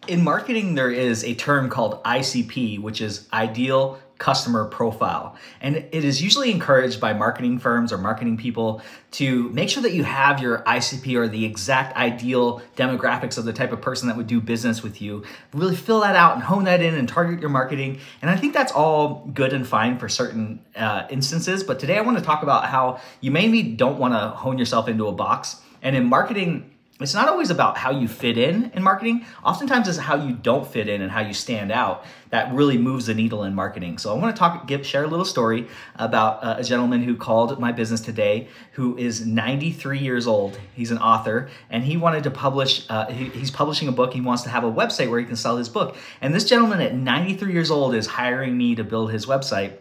In marketing, there is a term called ICP, which is Ideal Customer Profile. And it is usually encouraged by marketing firms or marketing people to make sure that you have your ICP or the exact ideal demographics of the type of person that would do business with you. Really fill that out and hone that in and target your marketing. And I think that's all good and fine for certain instances. But today I want to talk about how you maybe don't want to hone yourself into a box. And in marketing, it's not always about how you fit in marketing. Oftentimes it's how you don't fit in and how you stand out that really moves the needle in marketing. So I want to share a little story about a gentleman who called my business today who is 93 years old. He's an author and he wanted to publish, he's publishing a book. He wants to have a website where he can sell his book. And this gentleman at 93 years old is hiring me to build his website,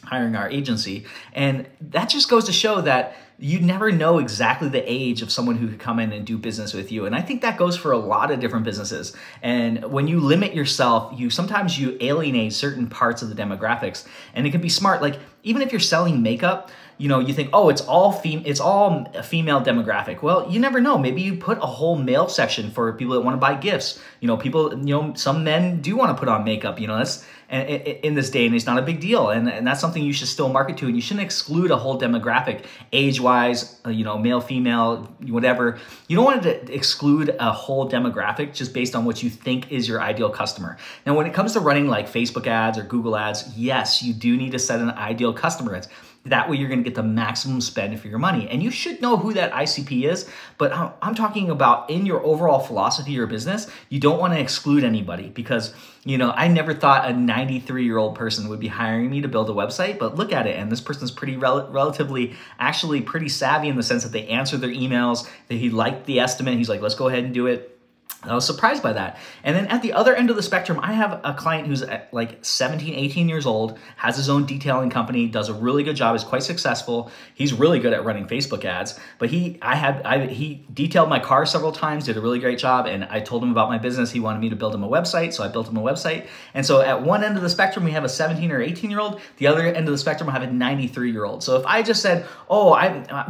hiring our agency. And that just goes to show that you never know exactly the age of someone who could come in and do business with you. And I think that goes for a lot of different businesses. And when you limit yourself, sometimes you alienate certain parts of the demographics. And it can be smart. Like even if you're selling makeup, you think, oh, it's all a female demographic. Well, you never know. Maybe you put a whole male section for people that want to buy gifts. Some men do want to put on makeup. That's in this day and age, not a big deal. And that's something you should still market to. And you shouldn't exclude a whole demographic, age-wise, male, female, whatever. You don't want to exclude a whole demographic just based on what you think is your ideal customer. Now, when it comes to running like Facebook ads or Google ads, yes, you do need to set an ideal customer. That way you're going to get the maximum spend for your money. And you should know who that ICP is, but I'm talking about in your overall philosophy of your business, you don't want to exclude anybody because, I never thought a 93-year-old person would be hiring me to build a website, but look at it. And this person's pretty relatively, actually pretty savvy in the sense that they answer their emails, that he liked the estimate. He's like, let's go ahead and do it. I was surprised by that. And then at the other end of the spectrum, I have a client who's like 17, 18 years old, has his own detailing company, does a really good job, is quite successful. He's really good at running Facebook ads, but he detailed my car several times, did a really great job. And I told him about my business. He wanted me to build him a website. So I built him a website. And so at one end of the spectrum, we have a 17 or 18-year-old. The other end of the spectrum, I have a 93-year-old. So if I just said, oh,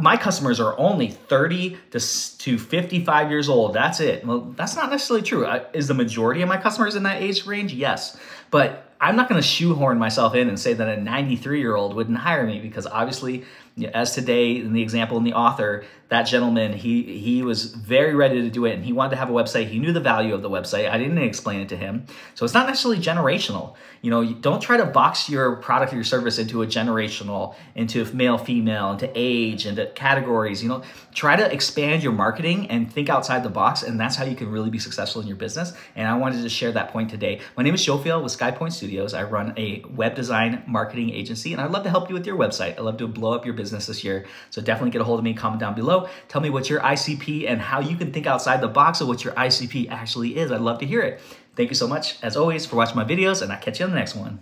my customers are only 30 to 55 years old, that's it. Well, that's not necessarily true. Is the majority of my customers in that age range? Yes. But I'm not going to shoehorn myself in and say that a 93-year-old wouldn't hire me because obviously, as today in the example in the author, that gentleman, he was very ready to do it and he wanted to have a website. He knew the value of the website. I didn't explain it to him. So it's not necessarily generational. You don't try to box your product or your service into into male, female, into age, into categories. Try to expand your marketing and think outside the box. And that's how you can really be successful in your business. And I wanted to share that point today. My name is Schofield with SkyPoint Studios. I run a web design marketing agency and I'd love to help you with your website. I'd love to blow up your business this year. So definitely get a hold of me, comment down below. Tell me what your ICP and how you can think outside the box of what your ICP actually is. I'd love to hear it. Thank you so much, as always, for watching my videos, and I'll catch you on the next one.